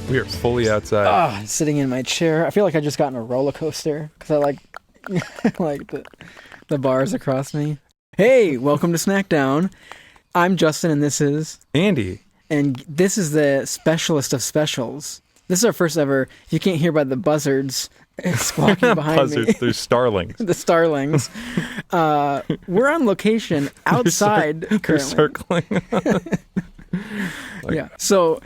We are fully outside. Sitting in my chair. I feel like I just got in a roller coaster because I like like the bars across me. Hey, welcome to SnackDown. I'm Justin, and this is Andy. And this is the specialist of specials. This is our first ever. If you can't hear by the buzzards squawking behind buzzards, me. They're starlings. The starlings. We're on location outside currently. Circling. Yeah. So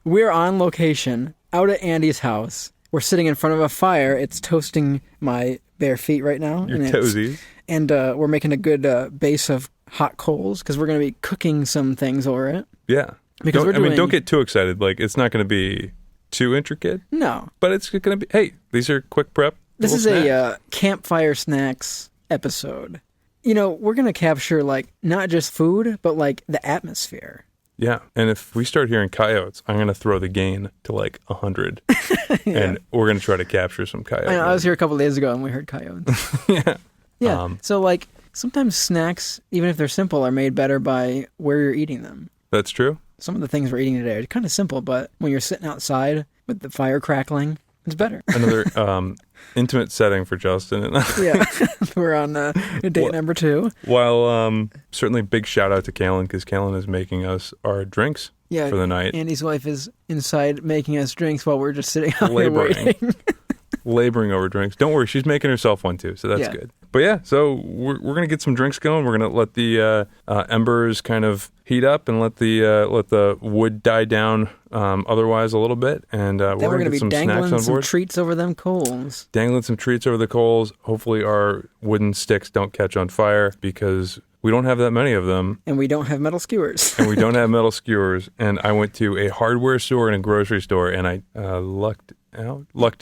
we're on location out at Andy's house. We're sitting in front of a fire. It's toasting my bare feet right now. Your toesies. And we're making a good base of hot coals because we're going to be cooking some things over it. Yeah. Because don't get too excited. Like, it's not going to be too intricate. No. But it's going to be, hey, these are quick prep. This is snacks. a Campfire Snacks episode. You know, we're going to capture, like, not just food, but, like, the atmosphere. Yeah. And if we start hearing coyotes, I'm going to throw the gain to, like, 100. Yeah. And we're going to try to capture some coyotes. I was here a couple of days ago and we heard coyotes. Yeah. Yeah. So, like, sometimes snacks, even if they're simple, are made better by where you're eating them. That's true. Some of the things we're eating today are kind of simple, but when you're sitting outside with the fire crackling, it's better. Another intimate setting for Justin and I. Yeah. We're on date number 2. While certainly big shout out to Kaylin, because Kaylin is making us our drinks for the night. Andy's wife is inside making us drinks while we're just sitting out here waiting. Laboring over drinks. Don't worry, she's making herself one too, so that's good. But yeah, so we're gonna get some drinks going. We're gonna let the embers kind of heat up and let the wood die down otherwise a little bit, and we're gonna get some snacks on board. Dangling some treats over them coals. Dangling some treats over the coals. Hopefully our wooden sticks don't catch on fire because we don't have that many of them. And we don't have metal skewers. And I went to a hardware store and a grocery store, and I lucked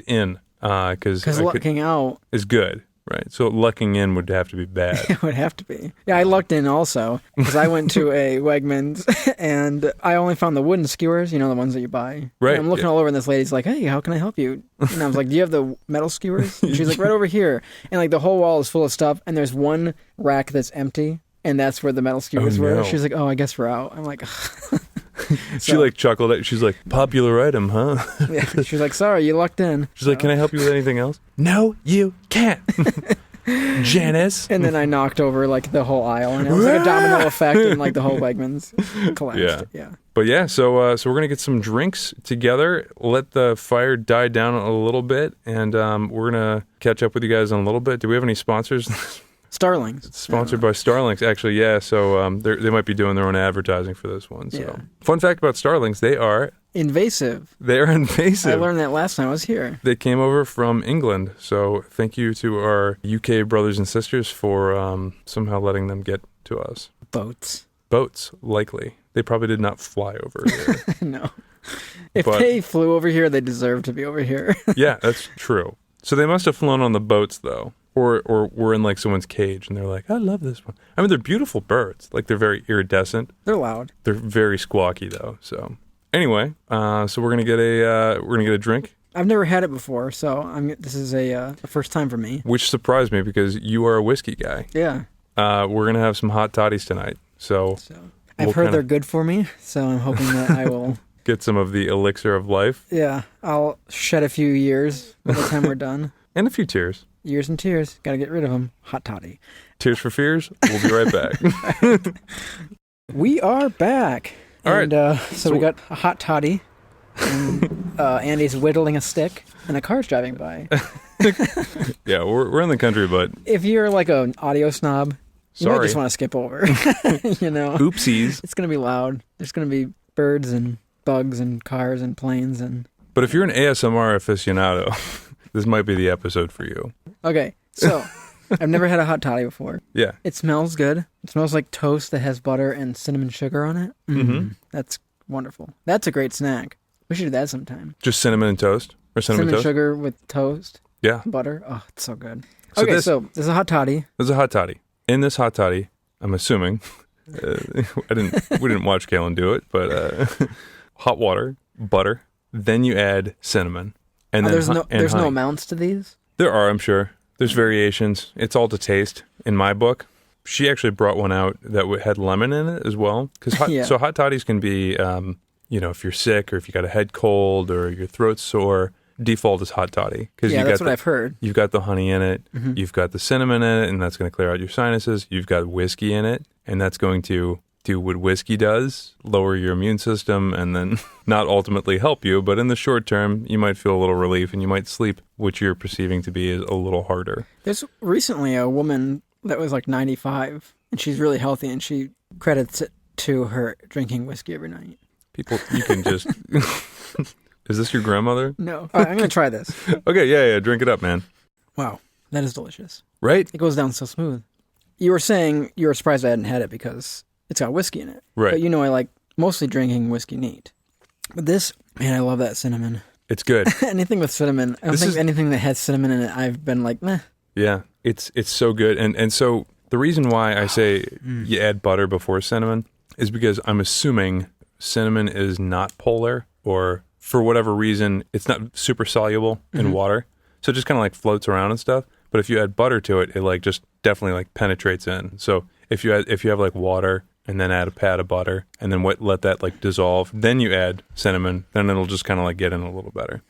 in. Because lucking out is good, right? So lucking in would have to be bad. It would have to be. Yeah, I lucked in also because I went to a Wegmans and I only found the wooden skewers, you know, the ones that you buy. Right. And I'm looking all over and this lady's like, hey, how can I help you? And I was like, do you have the metal skewers? And she's like, right over here. And like the whole wall is full of stuff and there's one rack that's empty and that's where the metal skewers were. She's like, oh, I guess we're out. I'm like, She like chuckled at. She's like, popular item, huh? Yeah. She's like, sorry, you lucked in. She's like, can I help you with anything else? No, you can't. Janice. And then I knocked over like the whole aisle, and it was like a domino effect, and like the whole Wegmans collapsed. Yeah. But yeah, so we're gonna get some drinks together. Let the fire die down a little bit, and we're gonna catch up with you guys in a little bit. Do we have any sponsors? Starlings. It's sponsored by Starlings, actually, yeah. So they might be doing their own advertising for this one. So, yeah. Fun fact about Starlings, they are invasive. They are invasive. I learned that last time I was here. They came over from England, so thank you to our UK brothers and sisters for somehow letting them get to us. Boats, likely. They probably did not fly over here. No. If they flew over here, they deserve to be over here. Yeah, that's true. So they must have flown on the boats, though. Or were in like someone's cage and they're like, I love this one. I mean, they're beautiful birds. Like they're very iridescent. They're loud. They're very squawky though. So anyway, so we're gonna get a drink. I've never had it before, so this is a first time for me. Which surprised me because you are a whiskey guy. Yeah. We're gonna have some hot toddies tonight. So I've heard they're good for me. So I'm hoping that I will get some of the elixir of life. Yeah, I'll shed a few years by the time we're done. And a few tears. Years and tears. Got to get rid of them. Hot toddy. Tears for fears. We'll be right back. We are back. All right. So we got a hot toddy. And Andy's whittling a stick. And a car's driving by. Yeah, we're in the country, but if you're like an audio snob, you might just want to skip over. You know? Oopsies. It's going to be loud. There's going to be birds and bugs and cars and planes. But if you're an ASMR aficionado, this might be the episode for you. Okay, so I've never had a hot toddy before. Yeah. It smells good. It smells like toast that has butter and cinnamon sugar on it. Mm-hmm. That's wonderful. That's a great snack. We should do that sometime. Just cinnamon and toast? Or cinnamon toast? Sugar with toast. Yeah. Butter. Oh, it's so good. So this is a hot toddy. There's a hot toddy. In this hot toddy, I'm assuming, we didn't watch Kaylin do it, but hot water, butter, then you add cinnamon. And then there's no amounts to these? There are, I'm sure. There's variations. It's all to taste in my book. She actually brought one out that had lemon in it as well. So hot toddies can be, if you're sick or if you got a head cold or your throat's sore, default is hot toddy. Yeah, that's what I've heard. You've got the honey in it. Mm-hmm. You've got the cinnamon in it, and that's going to clear out your sinuses. You've got whiskey in it, and that's going to do what whiskey does, lower your immune system, and then not ultimately help you. But in the short term, you might feel a little relief, and you might sleep, which you're perceiving to be a little harder. There's recently a woman that was like 95, and she's really healthy, and she credits it to her drinking whiskey every night. People, you can just... Is this your grandmother? No. All right, I'm going to try this. Okay, yeah, drink it up, man. Wow, that is delicious. Right? It goes down so smooth. You were saying you were surprised I hadn't had it because it's got whiskey in it. Right. But I like mostly drinking whiskey neat. But this, man, I love that cinnamon. It's good. Anything with cinnamon. I don't think anything that has cinnamon in it, I've been like, meh. Yeah, it's so good. And so the reason why I say you add butter before cinnamon is because I'm assuming cinnamon is not polar, or for whatever reason, it's not super soluble in water. So it just kind of like floats around and stuff. But if you add butter to it, it like just definitely like penetrates in. So if you have like water and then add a pat of butter and then let that like dissolve, then you add cinnamon, then it'll just kind of like get in a little better.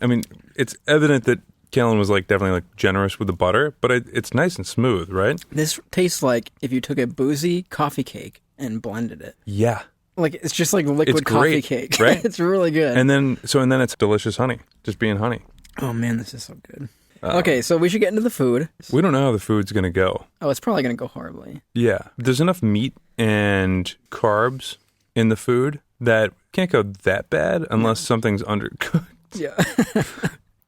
I mean, it's evident that Kaylin was like definitely like generous with the butter, but it's nice and smooth, right? This tastes like if you took a boozy coffee cake and blended it. Yeah. Like, it's just like liquid coffee cake. Right? It's really good. And then it's delicious honey, just being honey. Oh, man, this is so good. Okay, so we should get into the food. We don't know how the food's going to go. Oh, it's probably going to go horribly. Yeah. There's enough meat and carbs in the food that can't go that bad unless something's undercooked. Yeah.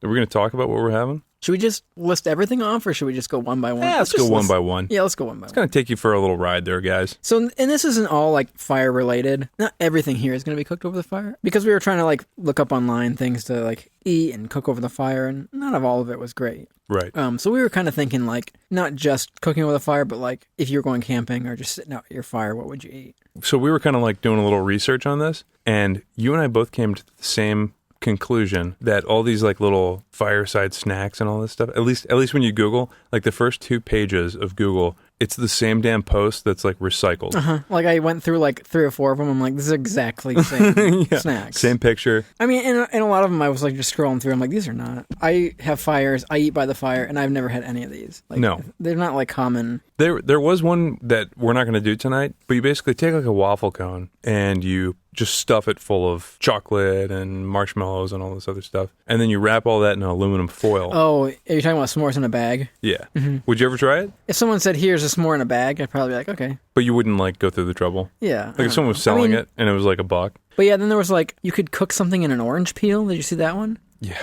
Are we going to talk about what we're having? Should we just list everything off, or should we just go one by one? Yeah, let's go one by one. Yeah, let's go one by one. It's going to take you for a little ride there, guys. So, and this isn't all like fire related. Not everything here is going to be cooked over the fire, because we were trying to like look up online things to like eat and cook over the fire, and none of all of it was great. Right. So we were kind of thinking like not just cooking over the fire, but like if you were going camping or just sitting out at your fire, what would you eat? So we were kind of like doing a little research on this, and you and I both came to the same conclusion that all these like little fireside snacks and all this stuff, at least when you Google, like the first 2 pages of Google, it's the same damn post that's like recycled. Like I went through like 3 or 4 of them. I'm like, this is exactly the same snacks. Same picture. I mean, and a lot of them I was like just scrolling through. I'm like, these are not. I have fires. I eat by the fire, and I've never had any of these. Like, no. They're not like common. There was one that we're not going to do tonight, but you basically take like a waffle cone and you just stuff it full of chocolate and marshmallows and all this other stuff. And then you wrap all that in aluminum foil. Oh, are you talking about s'mores in a bag? Yeah. Mm-hmm. Would you ever try it? If someone said, here's a s'more in a bag, I'd probably be like, okay. But you wouldn't like go through the trouble? Yeah. Like if someone was selling it and it was like $1. But yeah, then there was like, you could cook something in an orange peel. Did you see that one? Yeah.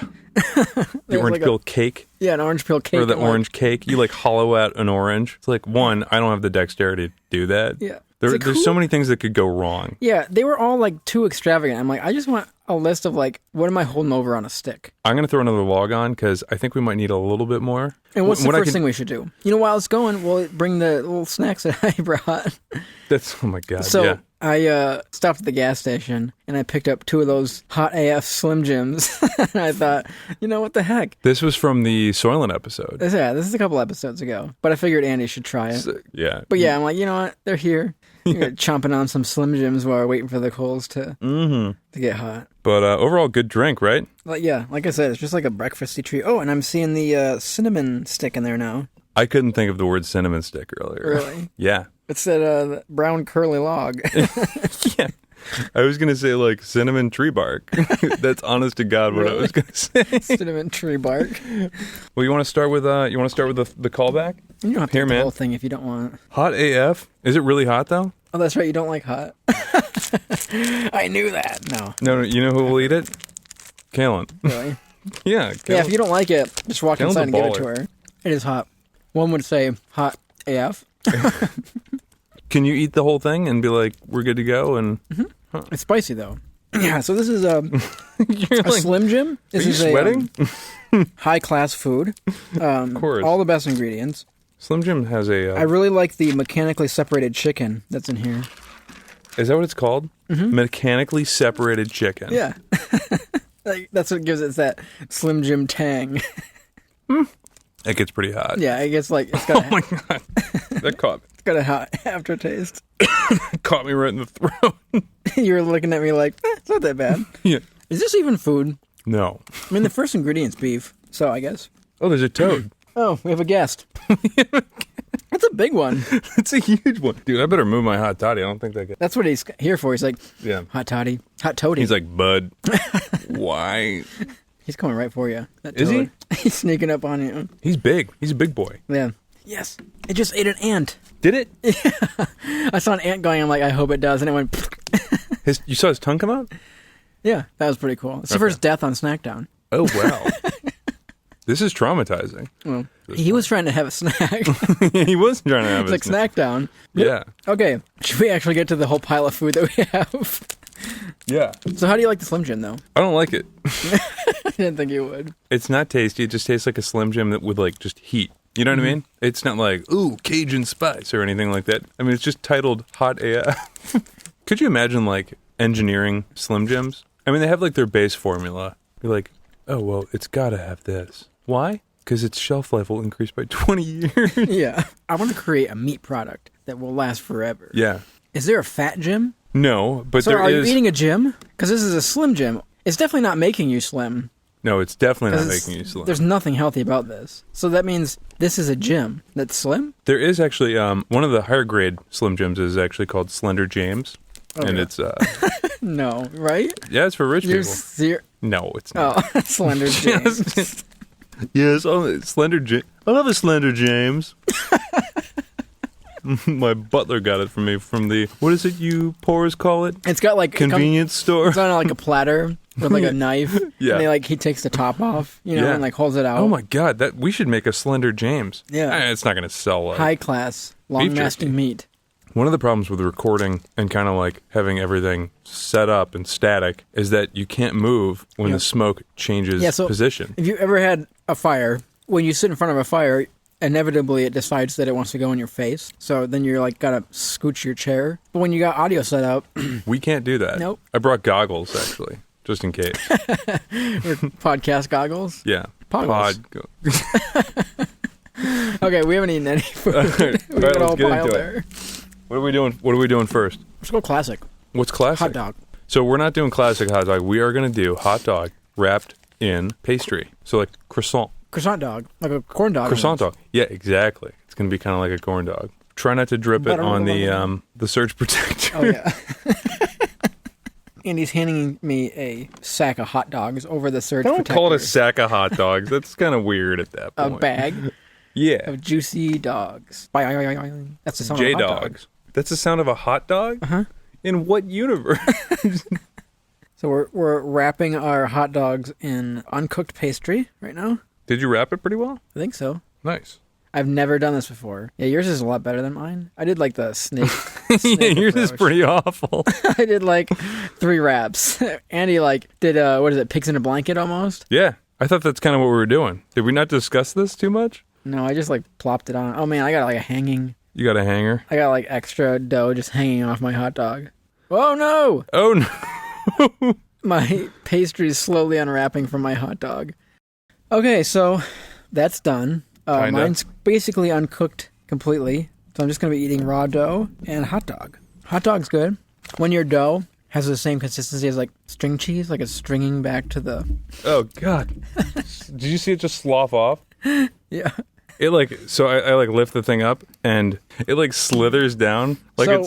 The orange peel cake? Yeah, an orange peel cake. Or the orange cake. You like hollow out an orange. It's like, one, I don't have the dexterity to do that. Yeah. There's so many things that could go wrong. Yeah, they were all like too extravagant. I'm like, I just want a list of like, what am I holding over on a stick? I'm going to throw another log on because I think we might need a little bit more. And what's the first thing we should do? While it's going, we'll bring the little snacks that I brought. Oh my God. So yeah. I stopped at the gas station and I picked up 2 of those hot AF Slim Jims. And I thought, what the heck? This was from the Soylent episode. Yeah, this is a couple episodes ago. But I figured Andy should try it. Yeah. But yeah, I'm like, you know what? They're here. Chomping on some Slim Jims while we're waiting for the coals to get hot. But overall, good drink, right? Like, yeah, like I said, it's just like a breakfasty treat. Oh, and I'm seeing the cinnamon stick in there now. I couldn't think of the word cinnamon stick earlier. Really? Yeah. It said brown curly log. Yeah. I was going to say like cinnamon tree bark. That's honest to God what I was going to say. Cinnamon tree bark. Well, you want to start with the callback? You don't have to do the whole thing if you don't want. Hot AF? Is it really hot though? Oh, that's right. You don't like hot. I knew that. No. You know who will eat it? Kaylin. Really? Yeah. Kaylin. Yeah. If you don't like it, just walk inside and give it to her. It is hot. One would say hot AF. Can you eat the whole thing and be like, we're good to go? And It's spicy though. Yeah. So this is a Slim Jim. This are you is sweating? A high class food. Of course. All the best ingredients. Slim Jim has a... I really like the mechanically separated chicken that's in here. Is that what it's called? Mm-hmm. Mechanically separated chicken. Yeah. That's what gives it that Slim Jim tang. It gets pretty hot. Yeah, it gets like, it's got Oh my God. That caught me. it's got a hot aftertaste. Caught me right in the throat. You were looking at me like, it's not that bad. Yeah. Is this even food? No. I mean, the first ingredient's beef, so I guess. Oh, there's a toad. Oh, we have a guest. That's a big one. It's a huge one. Dude, I better move my hot toddy. I don't think that That's what he's here for. He's like, Yeah. hot toddy. Hot toady. He's like, bud, why? He's coming right for you. That Is he? toad. He's sneaking up on you. He's big. He's a big boy. Yeah. Yes. It just ate an ant. Did it? I saw an ant going. I'm like, I hope it does. And it went. You saw his tongue come out? Yeah, that was pretty cool. It's the first death on SnackDown. Oh, wow. This is traumatizing. Well, he was trying to have a snack. He was trying to have It's like SnackDown. Yeah. Okay, should we actually get to the whole pile of food that we have? Yeah. So how do you like the Slim Jim, though? I don't like it. I didn't think you would. It's not tasty. It just tastes like a Slim Jim that with like just heat. You know what I mean? It's not like, ooh, Cajun spice or anything like that. I mean, it's just titled Hot AF. Could you imagine like engineering Slim Jims? I mean, they have like their base formula. You're like, oh, well, it's got to have this. Why? Because its shelf life will increase by 20 years. Yeah. I want to create a meat product that will last forever. Yeah. Is there a fat Jim? No, but So there are is. you eating a Jim? Because this is a Slim Jim. It's definitely not making you slim. No, it's definitely not 'Cause making you slim. There's nothing healthy about this. So that means this is a Jim that's slim? There is actually one of the higher grade Slim Jims is actually called Slender James. Okay. And it's, No, right? yeah, it's for rich people. No, it's not. Oh, Slender James. Yes, Slender James. I love a Slender James. My butler got it for me from the, what is it you poors call it? It's got like Convenience store. It's on like a platter with like a knife. Yeah. And he takes the top off, Yeah. and like holds it out. Oh my God, that we should make a Slender James. Yeah. It's not going to sell like High class, long lasting meat. One of the problems with recording and kind of like having everything set up and static is that you can't move when the smoke changes position. If you ever had a fire, when you sit in front of a fire, inevitably it decides that it wants to go in your face. So then you're like gotta scooch your chair. But when you got audio set up, We can't do that. Nope. I brought goggles actually, just in case. podcast goggles. Yeah. Poggles. Okay, we haven't eaten any food. All right, We got a let's whole get pile into it. there. What are we doing? What are we doing first? Let's go classic. What's classic? Hot dog. So we're not doing classic hot dog. We are going to do hot dog wrapped in pastry. So like croissant. Croissant dog. Like a corn dog. Croissant dog. Yeah, exactly. It's going to be kind of like a corn dog. Try not to drip it on the surge protector. Oh, yeah. And he's handing me a sack of hot dogs over the surge Don't protector. call it a sack of hot dogs. That's kind of weird at that A point. bag Yeah. of juicy dogs. That's the sound of a hot dog. J-dogs. That's the sound of a hot dog? Uh-huh. In what universe? So we're wrapping our hot dogs in uncooked pastry right now. Did you wrap it pretty well? I think so. Nice. I've never done this before. Yeah, yours is a lot better than mine. I did like the snake. Yeah, snake yours is approach. pretty awful. I did like 3 wraps. Andy did what is it? Pigs in a blanket almost. Yeah. I thought that's kind of what we were doing. Did we not discuss this too much? No, I just plopped it on. Oh man, I got like a hanging. You got a hanger? I got like extra dough just hanging off my hot dog. Oh no! Oh, no. My pastry is slowly unwrapping from my hot dog. Okay, so that's done. Mine's basically uncooked completely. So I'm just going to be eating raw dough and hot dog. Hot dog's good. When your dough has the same consistency as like string cheese, like it's stringing back to the... Oh, God. Did you see it just slough off? Yeah. It I lift the thing up and it slithers down. So,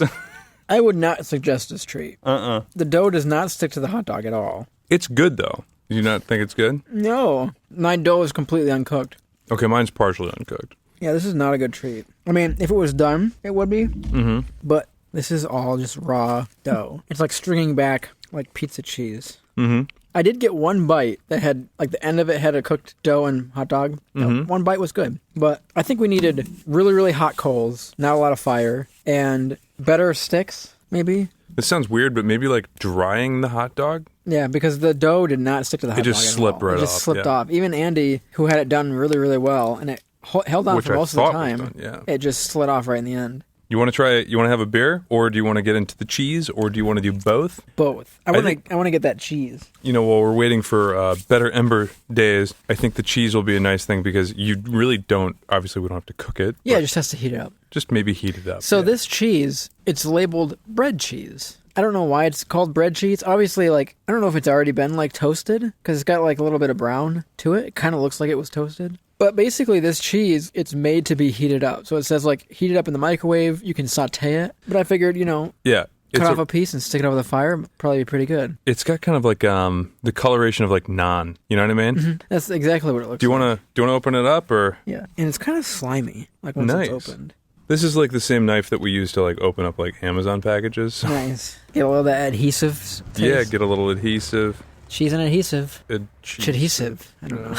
I would not suggest this treat. Uh-uh. The dough does not stick to the hot dog at all. It's good, though. Do you not think it's good? No. My dough is completely uncooked. Okay, mine's partially uncooked. Yeah, this is not a good treat. I mean, if it was done, it would be. Mm-hmm. But this is all just raw dough. It's like stringing back like pizza cheese. Mm-hmm. I did get one bite that had, like the end of it had a cooked dough and hot dog. Mm-hmm. One bite was good. But I think we needed really, really hot coals, not a lot of fire, and better sticks, maybe. This sounds weird, but maybe drying the hot dog? Yeah, because the dough did not stick to the hot dog It just slipped right off. It just slipped off. Even Andy, who had it done really, really well, and it held on Which for I most of the thought was time, done, yeah. it just slid off right in the end. You want to have a beer, or do you want to get into the cheese, or do you want to do both? Both. I want to get that cheese. While we're waiting for better ember days, I think the cheese will be a nice thing because you really don't, obviously we don't have to cook it. Yeah, it just has to heat it up. Just maybe heat it up. So this cheese, it's labeled bread cheese. I don't know why it's called bread cheese. Obviously, I don't know if it's already been, toasted, because it's got, a little bit of brown to it. It kind of looks like it was toasted. But basically, this cheese, it's made to be heated up. So it says, heat it up in the microwave. You can saute it. But I figured, yeah, cut off a piece and stick it over the fire. Probably be pretty good. It's got kind of the coloration of naan. You know what I mean? Mm-hmm. That's exactly what it looks like. Do you want to open it up, or? Yeah, and it's kind of slimy, once it's opened. This is the same knife that we use to open up Amazon packages. Nice. Get a little of that adhesive taste. Yeah, get a little adhesive. Cheese and adhesive. Adhesive. I don't know.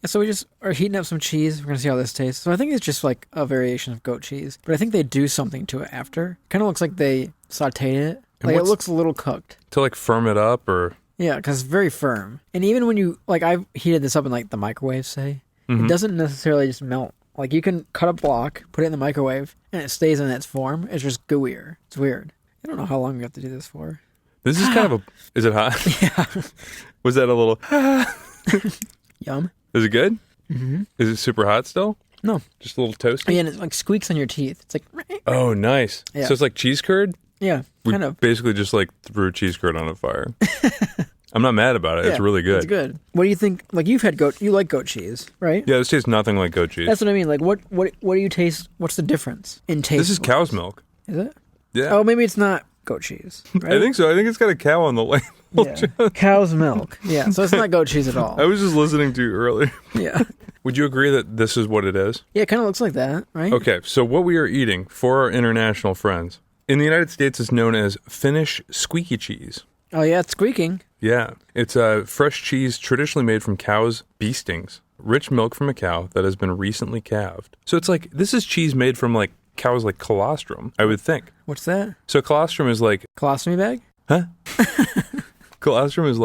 So we just are heating up some cheese. We're going to see how this tastes. So I think it's just a variation of goat cheese. But I think they do something to it after. Kind of looks like they sauteed it. It looks a little cooked. To firm it up, or? Yeah, because it's very firm. And even when you, I've heated this up in the microwave, say, it doesn't necessarily just melt. You can cut a block, put it in the microwave, and it stays in its form. It's just gooier. It's weird. I don't know how long we have to do this for. This is kind of is it hot? Yeah. Was that a little... Yum. Is it good? Mm-hmm. Is it super hot still? No. Just a little toasty? Yeah, and it squeaks on your teeth. It's Oh, nice. Yeah. So it's like cheese curd? Yeah, kind of. Basically just threw cheese curd on a fire. I'm not mad about it. Yeah, it's really good. It's good. What do you think? You've had you like goat cheese, right? Yeah, this tastes nothing like goat cheese. That's what I mean. What do you taste? What's the difference in taste? This is cow's milk. Is it? Yeah. Oh, maybe it's not goat cheese, right? I think so. I think it's got a cow on the label. Yeah. Cow's milk. Yeah, so it's not goat cheese at all. I was just listening to you earlier. Yeah. Would you agree that this is what it is? Yeah, it kind of looks like that, right? Okay, so what we are eating for our international friends, in the United States is known as Finnish squeaky cheese. Oh, yeah, it's squeaking. Yeah, it's a fresh cheese traditionally made from cows' beestings, rich milk from a cow that has been recently calved. So it's this is cheese made from cows colostrum, I would think. What's that? So colostrum is Colostomy bag? Huh? Colostrum is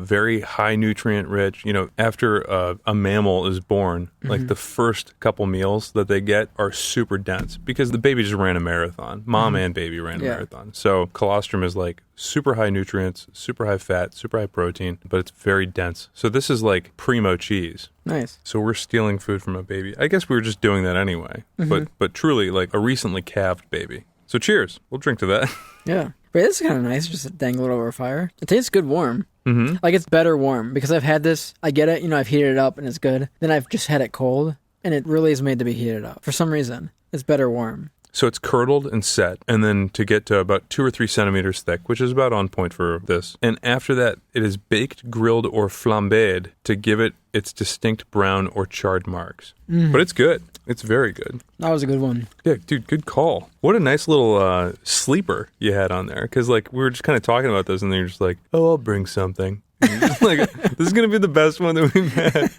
very high nutrient rich. After a mammal is born, the first couple meals that they get are super dense because the baby just ran a marathon. Mom and baby ran a marathon. So colostrum is super high nutrients, super high fat, super high protein, but it's very dense. So this is primo cheese. Nice. So we're stealing food from a baby. I guess we were just doing that anyway. But truly a recently calved baby. So cheers. We'll drink to that. Yeah. But it's kind of nice just to dangle it over a fire. It tastes good warm. Mm-hmm. It's better warm because I've had this. I get it. I've heated it up and it's good. Then I've just had it cold and it really is made to be heated up. For some reason, it's better warm. So it's curdled and set, and then to get to about 2 or 3 centimeters thick, which is about on point for this. And after that, it is baked, grilled, or flambéed to give it its distinct brown or charred marks. But it's good. It's very good. That was a good one. Yeah, dude, good call. What a nice little sleeper you had on there. Because, we were just kind of talking about this, and then you're just oh, I'll bring something. This is going to be the best one that we've had.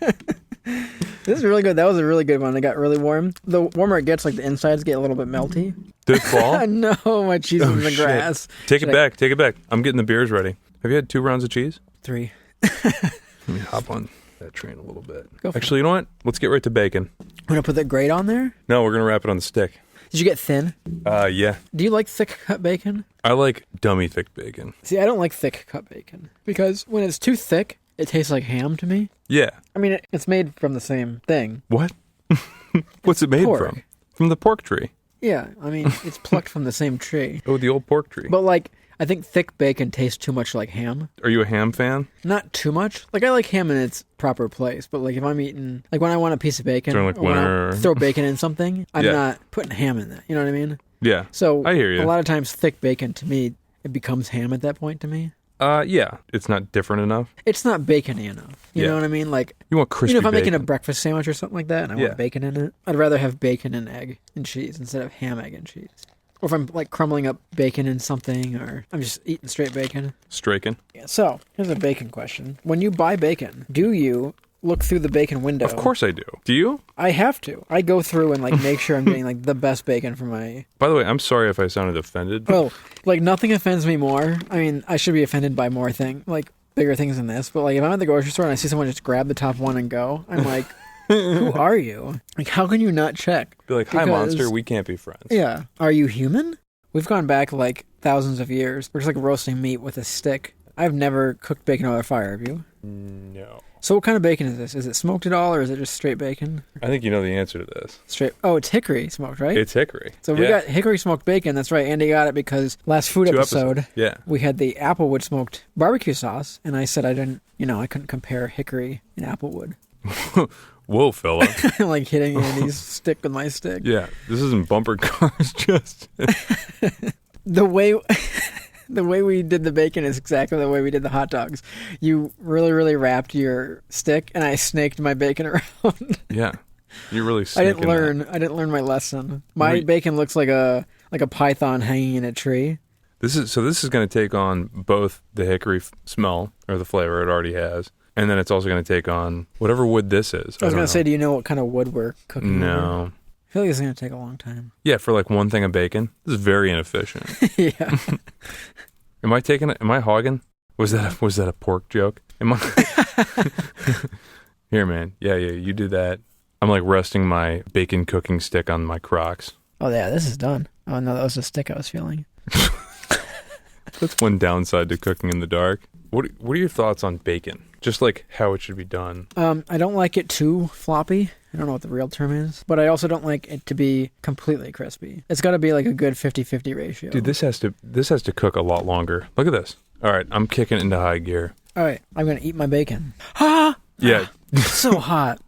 This is really good. That was a really good one. It got really warm. The warmer it gets, the insides get a little bit melty. Did it fall? No, my cheese is in the grass. Take it back. I'm getting the beers ready. Have you had 2 rounds of cheese? 3. Let me hop on that train a little bit. Actually, you know what? Let's get right to bacon. I'm going to put the grate on there? No, we're going to wrap it on the stick. Did you get thin? Yeah. Do you like thick cut bacon? I like dummy thick bacon. See, I don't like thick cut bacon. Because when it's too thick, it tastes like ham to me. Yeah. I mean, it's made from the same thing. What? What's it made pork. from? From the pork tree. Yeah, I mean, it's plucked from the same tree. Oh, the old pork tree. But, I think thick bacon tastes too much like ham. Are you a ham fan? Not too much. I like ham in its proper place. But, if I'm eating... when I want a piece of bacon... During, when I throw bacon in something, I'm not putting ham in that. You know what I mean? Yeah. So, I hear you. A lot of times, thick bacon, to me, it becomes ham at that point to me. Yeah. It's not different enough. It's not bacony enough. You know what I mean? You want crispy if I'm bacon. making a breakfast sandwich or something like that and I want bacon in it, I'd rather have bacon and egg and cheese instead of ham, egg, and cheese. Or if I'm crumbling up bacon in something, or I'm just eating straight bacon. Straken. Yeah, so, here's a bacon question. When you buy bacon, do you look through the bacon window? Of course I do. Do you? I have to. I go through and make sure I'm getting the best bacon for my... By the way, I'm sorry if I sounded offended. Well, nothing offends me more. I mean, I should be offended by more things, bigger things than this. But if I'm at the grocery store and I see someone just grab the top one and go, I'm Who are you? Like, how can you not check? Be like, hi, monster, we can't be friends. Yeah. Are you human? We've gone back, like, thousands of years. We're just, like, roasting meat with a stick. I've never cooked bacon over a fire, have you? No. So what kind of bacon is this? Is it smoked at all, or is it just straight bacon? I think you know the answer to this. Straight. Oh, it's hickory smoked, right? It's hickory. So we got hickory smoked bacon. That's right. Andy got it because last food episode, we had the applewood smoked barbecue sauce, and I said I couldn't compare hickory and applewood. Whoa, fella. Like hitting Andy's stick with my stick. Yeah, this isn't bumper cars, just... The way we did the bacon is exactly the way we did the hot dogs. You really, really wrapped your stick, and I snaked my bacon around. Yeah, you really. I didn't learn my lesson. My bacon looks like a python hanging in a tree. This is going to take on both the hickory smell or the flavor it already has, and then it's also going to take on whatever wood this is. I was going to say, do you know what kind of wood we're cooking? No. Over? I feel like it's going to take a long time. Yeah, for like one thing of bacon. This is very inefficient. Yeah. Am I hogging? Was that a pork joke? Am I? Here, man. Yeah, you do that. I'm like resting my bacon cooking stick on my Crocs. Oh yeah, this is done. Oh no, that was the stick I was feeling. That's one downside to cooking in the dark. What are your thoughts on bacon? Just like how it should be done. I don't like it too floppy. I don't know what the real term is. But I also don't like it to be completely crispy. It's got to be like a good 50-50 ratio. Dude, this has to cook a lot longer. Look at this. All right, I'm kicking it into high gear. All right, I'm going to eat my bacon. Ah! Yeah. It's so hot.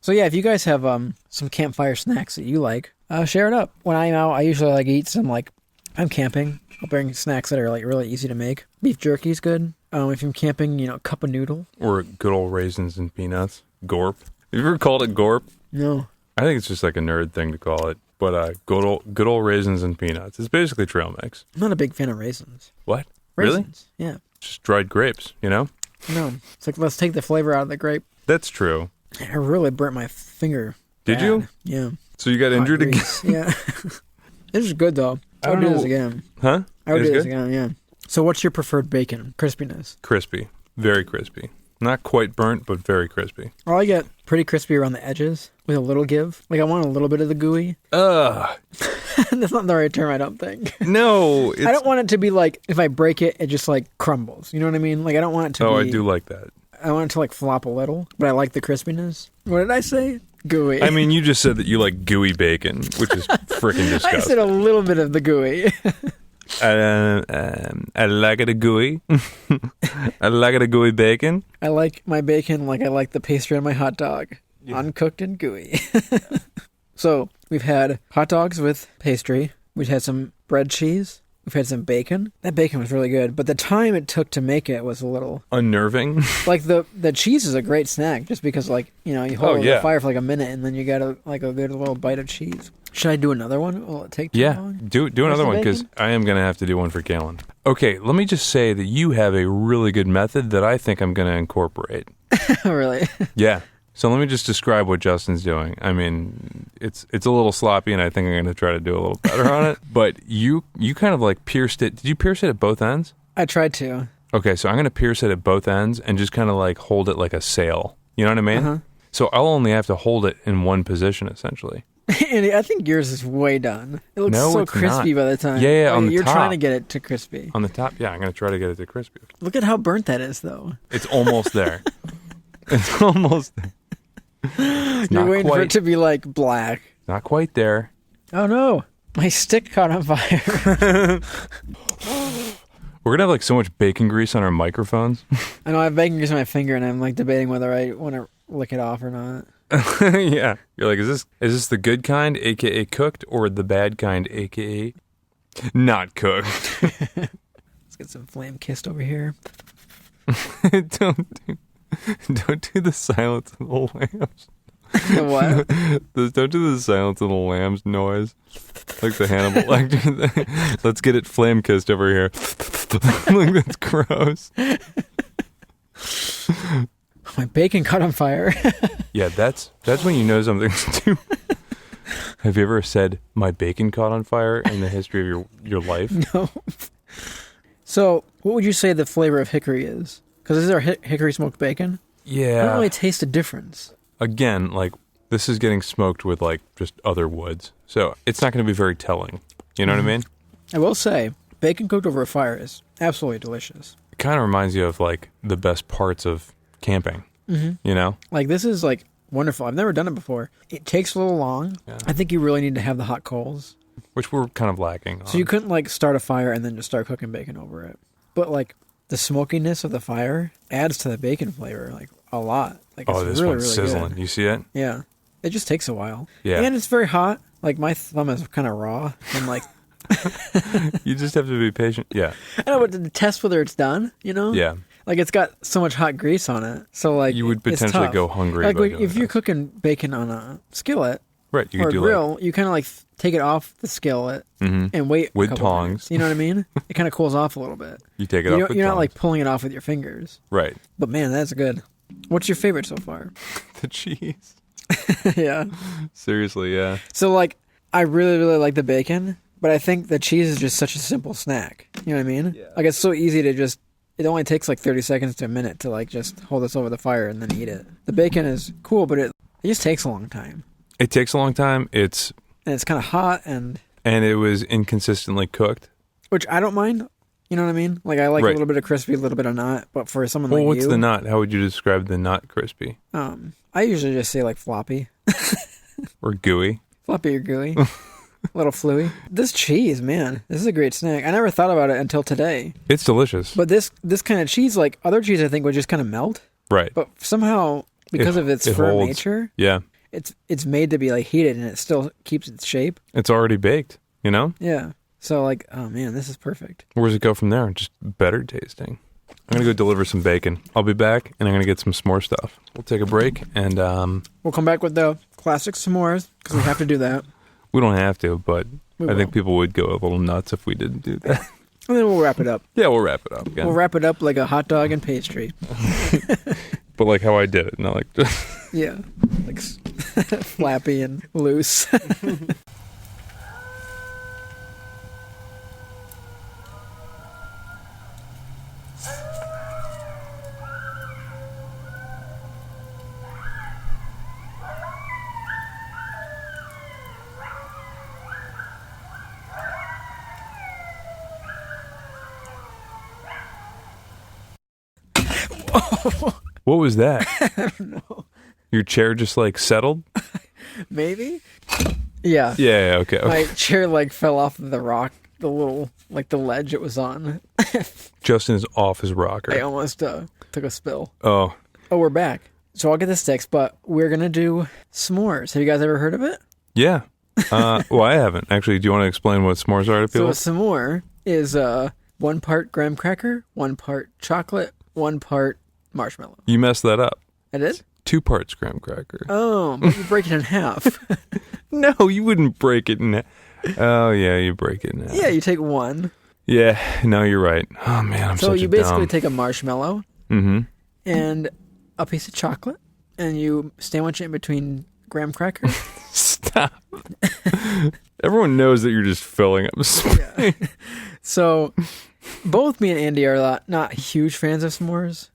So yeah, if you guys have some campfire snacks that you like, share it up. When I'm out, I usually like eat some I'm camping. I'll bring snacks that are like really easy to make. Beef jerky's good. If I'm camping, cup of noodle. Or good old raisins and peanuts. Gorp. Have you ever called it gorp? No. I think it's just like a nerd thing to call it. But good old raisins and peanuts. It's basically trail mix. I'm not a big fan of raisins. What? Raisins? Really? Yeah. Just dried grapes, No. It's like, let's take the flavor out of the grape. That's true. I really burnt my finger. Did you? Yeah. So you got injured again? Yeah. This is good, though. I would do this again. Huh? I would do this again, yeah. So what's your preferred bacon? Crispiness? Crispy. Very crispy. Not quite burnt, but very crispy. I like it pretty crispy around the edges with a little give. Like, I want a little bit of the gooey. That's not the right term, I don't think. No. I don't want it to be like, if I break it, it just, crumbles. You know what I mean? Like, I don't want it to be... Oh, I do like that. I want it to, flop a little, but I like the crispiness. What did I say? Gooey. I mean, you just said that you like gooey bacon, which is freaking disgusting. I said a little bit of the gooey. I like it a gooey. I like it a gooey bacon. I like my bacon like I like the pastry on my hot dog. Yeah. Uncooked and gooey. So, we've had hot dogs with pastry. We've had some bread cheese. We've had some bacon. That bacon was really good, but the time it took to make it was a little... unnerving? Like, the cheese is a great snack, just because, you hold it on the fire for a minute, and then you got a good little bite of cheese. Should I do another one? Will it take too long? Do another one, because I am going to have to do one for Kalen. Okay, let me just say that you have a really good method that I think I'm going to incorporate. Really? Yeah. So let me just describe what Justin's doing. I mean, it's a little sloppy, and I think I'm going to try to do a little better on it. But you kind of pierced it. Did you pierce it at both ends? I tried to. Okay, so I'm going to pierce it at both ends and just kind of hold it like a sail. You know what I mean? Uh-huh. So I'll only have to hold it in one position, essentially. Andy, I think yours is way done. It looks so crispy by the time. Yeah, on the top. You're trying to get it to crispy. On the top, yeah, I'm going to try to get it to crispy. Look at how burnt that is, though. It's almost there. It's almost there. You're waiting for it to be black. Not quite there. Oh no, my stick caught on fire. We're gonna have so much bacon grease on our microphones. I know I have bacon grease on my finger, and I'm debating whether I want to lick it off or not. Yeah, you're like, is this the good kind, aka cooked, or the bad kind, aka not cooked? Let's get some flame kissed over here. Don't do the silence of the lambs. What? Don't do the silence of the lambs noise. Like the Hannibal Lecter thing. Let's get it flame kissed over here. That's gross. My bacon caught on fire. Yeah, that's when you know something's too... Have you ever said, my bacon caught on fire in the history of your life? No. So, what would you say the flavor of hickory is? Because this is our hickory smoked bacon. Yeah. I don't really taste a difference. again, like this is getting smoked with like just other woods, so it's not going to be very telling. You know what I mean? I will say, bacon cooked over a fire is absolutely delicious. It kind of reminds you of like the best parts of camping. You know, like this is like wonderful. I've never done it before. It takes a little long. Yeah. I think you really need to have the hot coals, which we're kind of lacking on. So you couldn't like start a fire and then just start cooking bacon over it. But like the smokiness of the fire adds to the bacon flavor like a lot. Like it's this really, one's really sizzling. good. You see it? Yeah, it just takes a while. Yeah, and it's very hot. Like my thumb is kind of raw and like. You just have to be patient. Yeah, I know, but to test whether it's done, you know. Yeah. Like it's got so much hot grease on it, so like you would potentially go hungry. Like if you're cooking bacon on a skillet, right? You or could a grill, you kind of like take it off the skillet and wait with a couple tongs. Minutes. You know what I mean? It kind of cools off a little bit. You take it off. You're not like pulling it off with your fingers, right? But man, that's good. What's your favorite so far? The cheese. Yeah. Seriously, yeah. So like, I really, really like the bacon, but I think the cheese is just such a simple snack. You know what I mean? Yeah. Like it's so easy to just. It only takes like 30 seconds to a minute to like just hold this over the fire and then eat it. The bacon is cool, but it just takes a long time. It takes a long time. It's kind of hot and it was inconsistently cooked, which I don't mind. You know what I mean? Like I like a little bit of crispy, a little bit of not. But for someone like you, what's the not? How would you describe the not crispy? I usually just say like floppy or gooey. Floppy or gooey. A little fluey. This cheese, man, this is a great snack. I never thought about it until today. It's delicious. But this kind of cheese, like other cheese, I think would just kind of melt. Right. But somehow, because of its firm nature, yeah, it's made to be like heated, and it still keeps its shape. It's already baked, you know. Yeah. So like, oh man, this is perfect. Where does it go from there? Just better tasting. I'm gonna go deliver some bacon. I'll be back, and I'm gonna get some s'more stuff. We'll take a break, and we'll come back with the classic s'mores because we have to do that. We don't have to, but I think people would go a little nuts if we didn't do that. And then we'll wrap it up. Yeah, we'll wrap it up. We'll wrap it up like a hot dog and pastry. But like how I did it, not like... Yeah, like flappy and loose. What was that? I don't know. Your chair just like settled? Maybe? Yeah. Yeah, okay. My chair like fell off the rock, the little, like the ledge it was on. Justin is off his rocker. I almost took a spill. Oh, we're back. So I'll get the sticks, but we're going to do s'mores. Have you guys ever heard of it? Yeah. Well, I haven't. Actually, do you want to explain what s'mores are to people? So a s'more is 1 part graham cracker, 1 part chocolate, 1 part marshmallow. You messed that up. I did? 2 parts graham cracker. Oh, but you break it in half. No, you wouldn't break it in half. Oh, yeah, you break it in half. Yeah, you take 1. Yeah, no, you're right. Oh, man, I'm so such a you basically dumb. take a marshmallow and a piece of chocolate, and you sandwich it in between graham crackers. Stop. Everyone knows that you're just filling up space. Yeah. So both me and Andy are not huge fans of s'mores.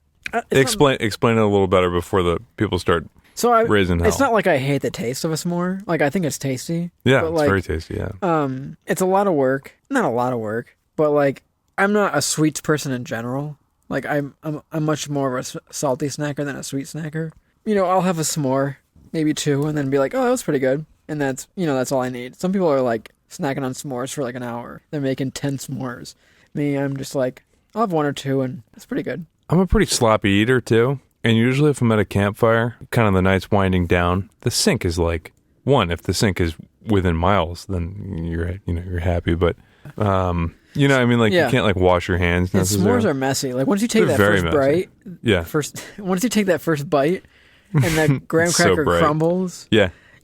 Explain it a little better before the people start raising hell. It's not like I hate the taste of a s'more. Like I think it's tasty. Yeah, but it's very tasty, yeah. It's a lot of work. Not a lot of work, but like I'm not a sweets person in general. Like I'm much more of a salty snacker than a sweet snacker. You know, I'll have a s'more, maybe 2, and then be like, oh, that was pretty good. And that's all I need. Some people are like snacking on s'mores for like an hour. They're making 10 s'mores. Me, I'm just like, I'll have 1 or 2 and it's pretty good. I'm a pretty sloppy eater too. And usually if I'm at a campfire, kind of the night's winding down, the sink is like, if the sink is within miles, then you're happy. But, you know, I mean, like you can't like wash your hands necessarily. And s'mores are messy. Like once you take that first bite, once you take that first bite and that graham cracker crumbles,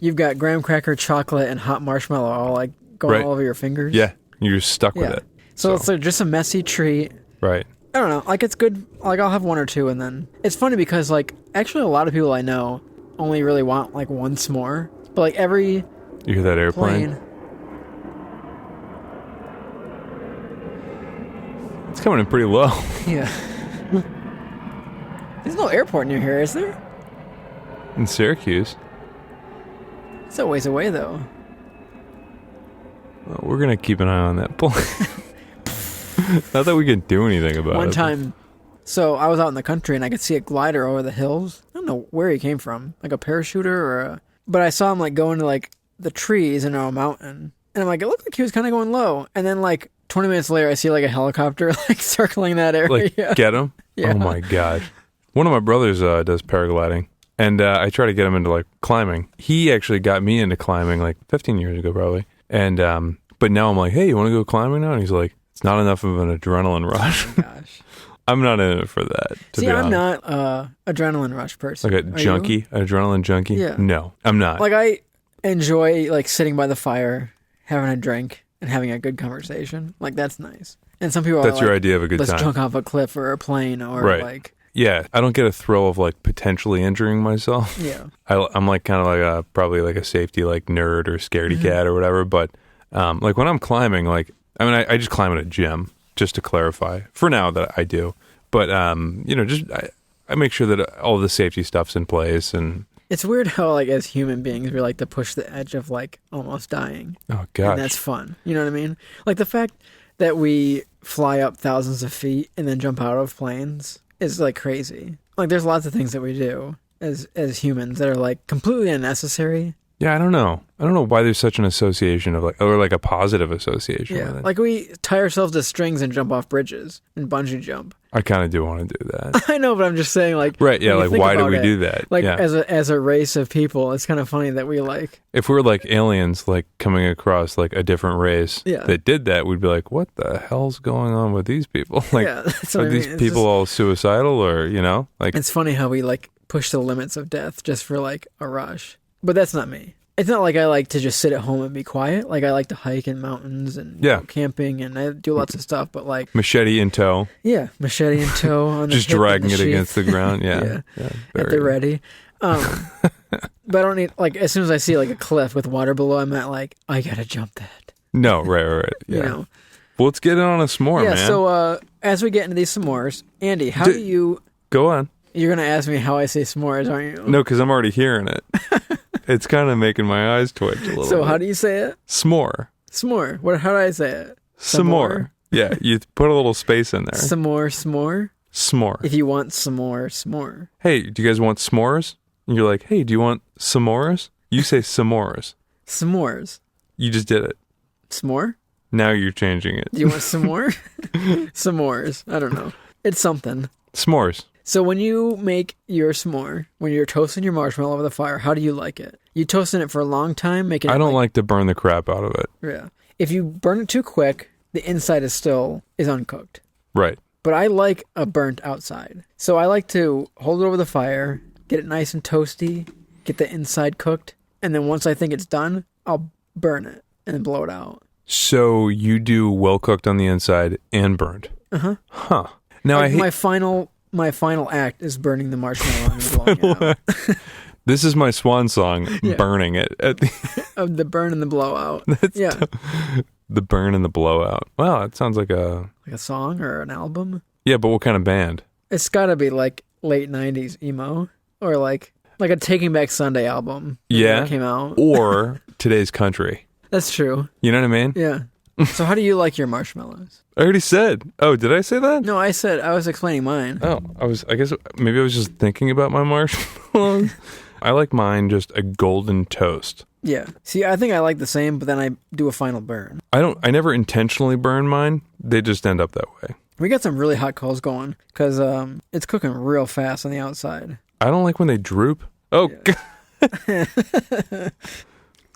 you've got graham cracker, chocolate, and hot marshmallow all like going all over your fingers. Yeah, you're stuck with it. So it's like just a messy treat. Right. I don't know. Like it's good. Like I'll have 1 or 2, and then it's funny because like actually a lot of people I know only really want like 1 s'more, but like every you hear that airplane? It's coming in pretty low. Yeah. There's no airport near here, is there? In Syracuse. It's a ways away, though. Well, we're going to keep an eye on that place. Not that we can do anything about it. One time, so I was out in the country and I could see a glider over the hills. I don't know where he came from, like a parachuter or a... But I saw him like go into like the trees in a mountain. And I'm like, it looked like he was kind of going low. And then like 20 minutes later, I see like a helicopter like circling that area. Like, get him? Yeah. Oh my gosh. One of my brothers does paragliding. And I try to get him into like climbing. He actually got me into climbing like 15 years ago probably. And but now I'm like, hey, you want to go climbing now? And he's like, it's not enough of an adrenaline rush. Oh my gosh. I'm not in it for that. See, I'm not adrenaline rush person. Like a junkie, adrenaline junkie? Yeah. No, I'm not. Like I enjoy like sitting by the fire, having a drink, and having a good conversation. Like that's nice. And some people that's are your like, idea of a good let's time. jump off a cliff or a plane or like... Yeah, I don't get a thrill of like potentially injuring myself. Yeah. I'm like kind of like probably like a safety like nerd or scaredy cat or whatever. But like when I'm climbing, like I just climb at a gym just to clarify for now that I do. But just I make sure that all the safety stuff's in place. And it's weird how like as human beings we like to push the edge of like almost dying. Oh gosh, and that's fun. You know what I mean? Like the fact that we fly up thousands of feet and then jump out of planes is like crazy. Like there's lots of things that we do as humans that are like completely unnecessary. Yeah, I don't know why there's such an association of like, or like a positive association with it. Like we tie ourselves to strings and jump off bridges and bungee jump. I kind of do want to do that. I know, but I'm just saying like... Right, yeah, like why do we do that? Like as a race of people, it's kind of funny that we like... If we were like aliens like coming across like a different race that did that, we'd be like, what the hell's going on with these people? Like, are these people all suicidal or, like... It's funny how we like push the limits of death just for like a rush. But that's not me. It's not like I like to just sit at home and be quiet. Like I like to hike in mountains and go camping and I do lots of stuff. But like machete in tow. Yeah, machete in tow on the just dragging it against the ground. Yeah, at the ready. But I don't need like as soon as I see like a cliff with water below, I'm not like I gotta jump that. No, right. Yeah. Well, let's get it on a s'more, man. Yeah. So as we get into these s'mores, Andy, how do you go on? You're gonna ask me how I say s'mores, aren't you? No, because I'm already hearing it. It's kind of making my eyes twitch a little bit. So how do you say it? S'more. S'more. How do I say it? S'more. Yeah, you put a little space in there. S'more. S'more. If you want s'more. Hey, do you guys want s'mores? And you're like, hey, do you want s'mores? You say s'mores. S'mores. You just did it. S'more? Now you're changing it. Do you want some more? S'mores. I don't know. It's something. S'mores. So when you make your s'more, when you're toasting your marshmallow over the fire, how do you like it? You toasting it for a long time, making it... I don't like to burn the crap out of it. Yeah. If you burn it too quick, the inside is uncooked. Right. But I like a burnt outside. So I like to hold it over the fire, get it nice and toasty, get the inside cooked, and then once I think it's done, I'll burn it and then blow it out. So you do well cooked on the inside and burnt. Uh-huh. Huh. Now like my final act is burning the marshmallow and blowing it out. This is my swan song, burning it. Of the burn and the blowout. The burn and the blowout. Wow, that sounds like a song or an album. Yeah, but what kind of band? It's got to be like late 90s emo or like a Taking Back Sunday album. Yeah. That came out. Or today's country. That's true. You know what I mean? Yeah. So how do you like your marshmallows? I already said. Oh, did I say that? No, I was explaining mine. Oh, I guess maybe I was just thinking about my marshmallows. I like mine just a golden toast. Yeah. See, I think I like the same, but then I do a final burn. I never intentionally burn mine. They just end up that way. We got some really hot coals going because it's cooking real fast on the outside. I don't like when they droop. Oh, yeah.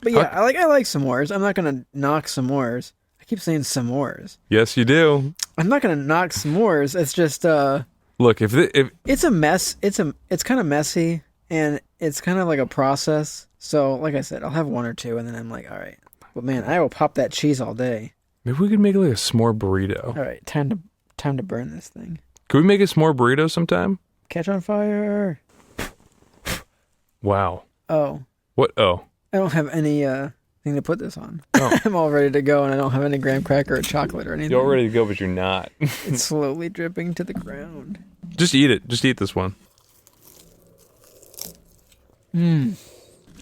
But yeah, I like s'mores. I'm not gonna knock s'mores. I keep saying s'mores. Yes, you do. I'm not gonna knock s'mores. It's just look, if it's a mess. It's kind of messy and it's kind of like a process. So, like I said, I'll have one or two, and then I'm like, all right. But man, I will pop that cheese all day. Maybe we could make like a s'more burrito. All right, time to burn this thing. Could we make a s'more burrito sometime? Catch on fire. Wow. Oh. What? Oh. I don't have any thing to put this on. Oh. I'm all ready to go, and I don't have any graham cracker or chocolate or anything. You're all ready to go, but you're not. It's slowly dripping to the ground. Just eat it. Just eat this one.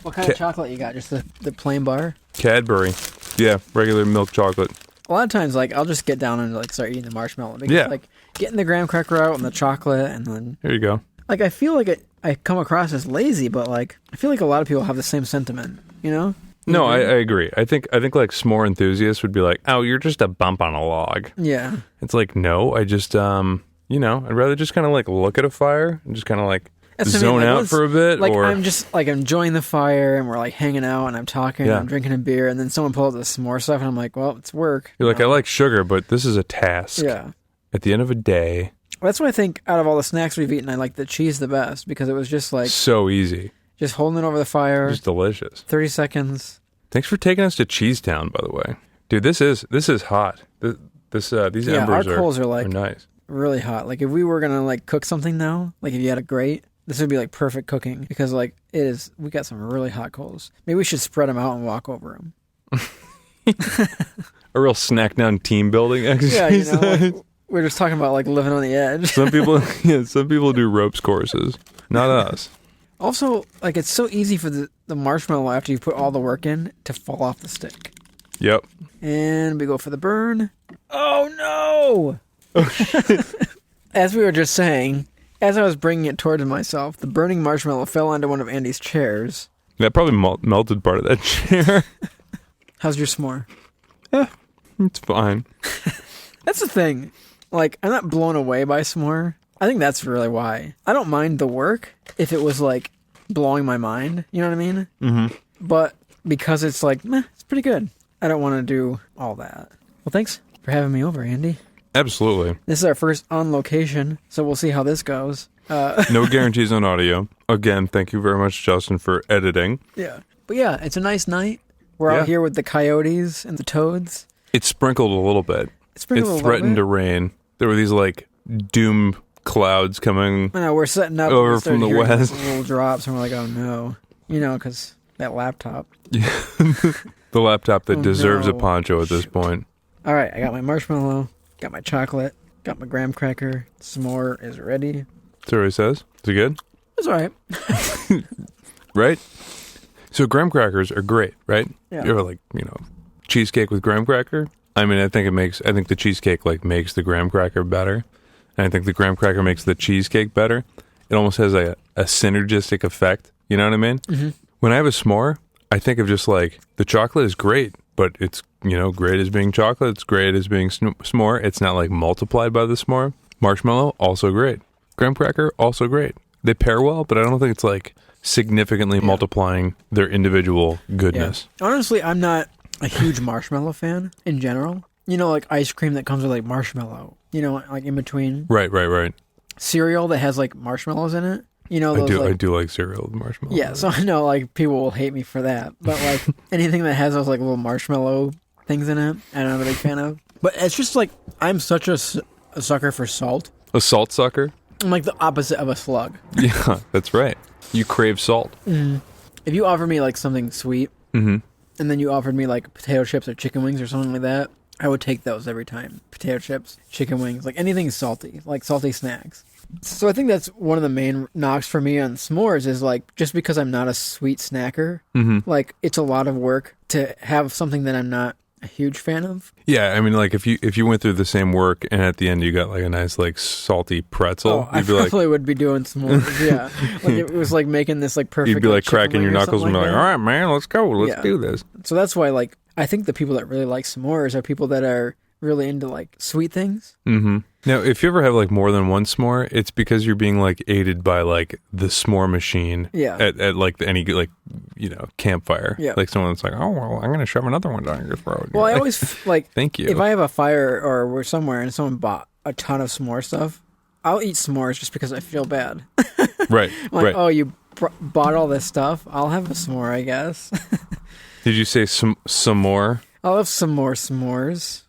What kind of chocolate you got? Just the plain bar? Cadbury. Yeah, regular milk chocolate. A lot of times, like, I'll just get down and, like, start eating the marshmallow. Because, like, getting the graham cracker out and the chocolate and then... Here you go. Like, I feel like I come across as lazy, but, like, I feel like a lot of people have the same sentiment, you know? No, I agree. I think like s'more enthusiasts would be like, oh, you're just a bump on a log. Yeah. It's like, no, I just, I'd rather just kind of like look at a fire and just kind of like zone out for a bit. Like, or I'm just like enjoying the fire and we're like hanging out and I'm talking and I'm drinking a beer and then someone pulls out the s'more stuff and I'm like, well, it's work. You're like, I like sugar, but this is a task. Yeah. At the end of a day. That's why I think out of all the snacks we've eaten, I like the cheese the best because it was just like... So easy. Just holding it over the fire. Just delicious. 30 seconds. Thanks for taking us to Cheesetown, by the way. Dude, this is hot. These embers our coals are like nice. Really hot. Like if we were going to like cook something now, like if you had a grate, this would be like perfect cooking because like we got some really hot coals. Maybe we should spread them out and walk over them. A real SnackDown team building exercise. Yeah, like, we're just talking about like living on the edge. Some people do ropes courses. Not us. Also, like it's so easy for the marshmallow after you put all the work in to fall off the stick. Yep. And we go for the burn. Oh no! As we were just saying, as I was bringing it towards myself, the burning marshmallow fell onto one of Andy's chairs. That probably melted part of that chair. How's your s'more? Yeah, it's fine. That's the thing. Like, I'm not blown away by s'more. I think that's really why. I don't mind the work if it was, like, blowing my mind. You know what I mean? Mm-hmm. But because it's like, it's pretty good. I don't want to do all that. Well, thanks for having me over, Andy. Absolutely. This is our first on location, so we'll see how this goes. No guarantees on audio. Again, thank you very much, Justin, for editing. Yeah. But yeah, it's a nice night. We're out here with the coyotes and the toads. It sprinkled a little bit. It threatened to rain. There were these, like, doom clouds coming I know, we're setting up over from the west. Little drops, and we're like, oh no. You know, because that laptop. Yeah. The laptop that deserves a poncho at this point. All right, I got my marshmallow, got my chocolate, got my graham cracker. S'more is ready. That's what he says. Is it good? It's all right. Right? So graham crackers are great, right? Yeah. You ever like, cheesecake with graham cracker? I mean, I think the cheesecake like makes the graham cracker better. And I think the graham cracker makes the cheesecake better. It almost has a synergistic effect. You know what I mean? Mm-hmm. When I have a s'more, I think of just like the chocolate is great, but it's, great as being chocolate. It's great as being s'more. It's not like multiplied by the s'more. Marshmallow, also great. Graham cracker, also great. They pair well, but I don't think it's like significantly multiplying their individual goodness. Yeah. Honestly, I'm not a huge marshmallow fan in general. Like ice cream that comes with like marshmallow, like in between. Right. Cereal that has like marshmallows in it. I do like cereal with marshmallows. Yeah, so I know like people will hate me for that. But like anything that has those like little marshmallow things in it, I'm not a big fan of. But it's just like I'm such a sucker for salt. A salt sucker? I'm like the opposite of a slug. Yeah, that's right. You crave salt. Mm-hmm. If you offer me like something sweet, mm-hmm. and then you offered me like potato chips or chicken wings or something like that, I would take those every time. Potato chips, chicken wings, like anything salty, like salty snacks. So I think that's one of the main knocks for me on s'mores is like, just because I'm not a sweet snacker, mm-hmm. like it's a lot of work to have something that I'm not a huge fan of. Yeah, I mean, like if you went through the same work and at the end you got like a nice like salty pretzel, I probably would be doing s'mores. Yeah, like it was like making this like perfect. You'd be like cracking your knuckles and be like, all right, man, let's go, let's do this. So that's why like I think the people that really like s'mores are people that are really into like sweet things. Mm-hmm. Now, if you ever have like more than one s'more, it's because you're being like aided by like the s'more machine. Yeah. At like any like campfire. Yeah. Like someone's like, oh well, I'm gonna shove another one down your throat. Well, I always like. Thank you. If I have a fire or we're somewhere and someone bought a ton of s'more stuff, I'll eat s'mores just because I feel bad. Right. Like, right. Oh, you bought all this stuff. I'll have a s'more, I guess. Did you say some more? I'll have some more s'mores.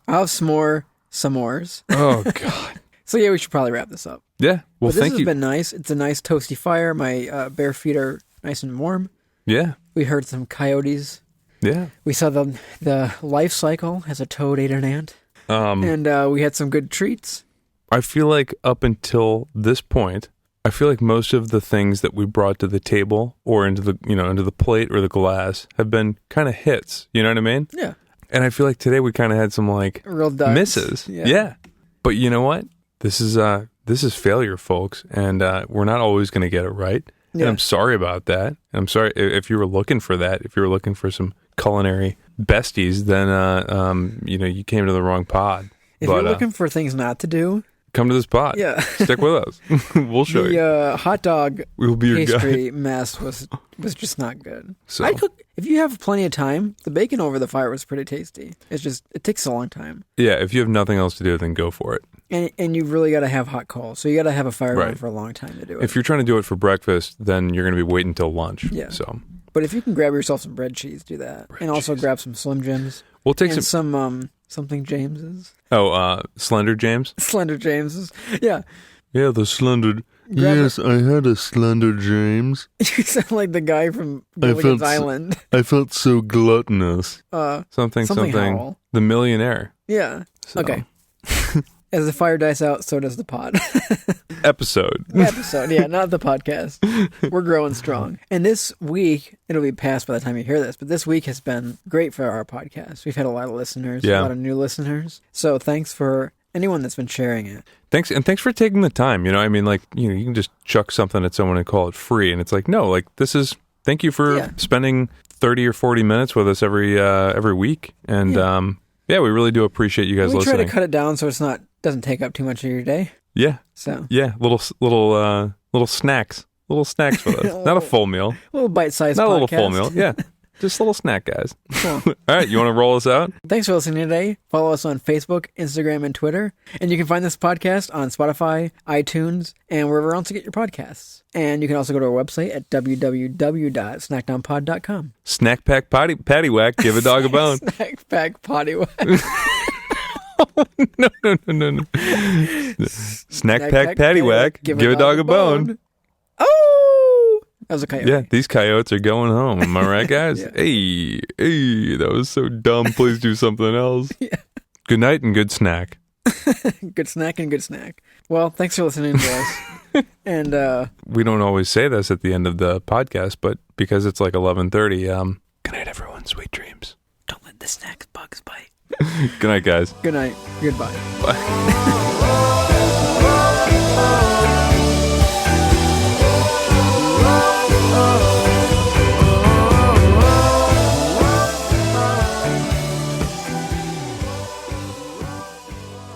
I'll have s'mores. Oh, God. So, yeah, we should probably wrap this up. Yeah. Well, thank you. This has been nice. It's a nice toasty fire. My bare feet are nice and warm. Yeah. We heard some coyotes. Yeah. We saw the life cycle as a toad ate an ant. And we had some good treats. I feel like up until this point, I feel like most of the things that we brought to the table or into the, into the plate or the glass have been kind of hits. You know what I mean? Yeah. And I feel like today we kind of had some like real duds. misses. Yeah. But you know what? This is failure, folks. And we're not always going to get it right. Yeah. And I'm sorry about that. And I'm sorry if you were looking for that, if you were looking for some culinary besties, then, you came to the wrong pod. If you're looking for things not to do, come to this pod. Yeah. Stick with us. We'll show you. The hot dog we'll be your pastry guide. mess was just not good. So. I'd cook, if you have plenty of time, the bacon over the fire was pretty tasty. It takes a long time. Yeah, if you have nothing else to do, then go for it. And you've really got to have hot coals. So you got to have a fire going for a long time to do it. If you're trying to do it for breakfast, then you're going to be waiting until lunch. Yeah. So. But if you can grab yourself some bread cheese, do that. Also grab some Slim Jims. We'll take some something Jameses. Oh, Slender James? Slender Jameses. Yeah. Yeah, the Slender. Yes, I had a Slender James. You sound like the guy from Gilligan's Island. I felt so gluttonous. Something. Howell. The Millionaire. Yeah. So. Okay. As the fire dies out, so does the pod. Episode, yeah, not the podcast. We're growing strong. And this week, it'll be past by the time you hear this, but this week has been great for our podcast. We've had a lot of listeners, a lot of new listeners. So thanks for anyone that's been sharing it. Thanks for taking the time. You can just chuck something at someone and call it free. And it's like, no, thank you for spending 30 or 40 minutes with us every week. And we really do appreciate you guys listening. We try to cut it down so doesn't take up too much of your day. Yeah. So. Yeah, little snacks. Little snacks with us. Not a full meal. A little bite-sized podcast. Not a little full meal. Yeah. Just a little snack, guys. Cool. All right, you want to roll us out? Thanks for listening today. Follow us on Facebook, Instagram, and Twitter. And you can find this podcast on Spotify, iTunes, and wherever else you get your podcasts. And you can also go to our website at www.snackdownpod.com. Snack pack patty whack. Give a dog a bone. Snack pack potty whack. No. Snack pack patty whack. Give a dog a bone. Oh! That was a coyote. Yeah, these coyotes are going home. Am I right, guys? Yeah. Hey, that was so dumb. Please do something else. Yeah. Good night and good snack. Good snack and good snack. Well, thanks for listening to us. And we don't always say this at the end of the podcast, but because it's like 11:30, good night, everyone. Sweet dreams. Don't let the snack bugs bite. Good night, guys. Good night. Goodbye. Bye.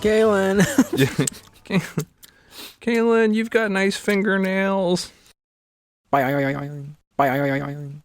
Kaylin. Kaylin, you've got nice fingernails. Bye.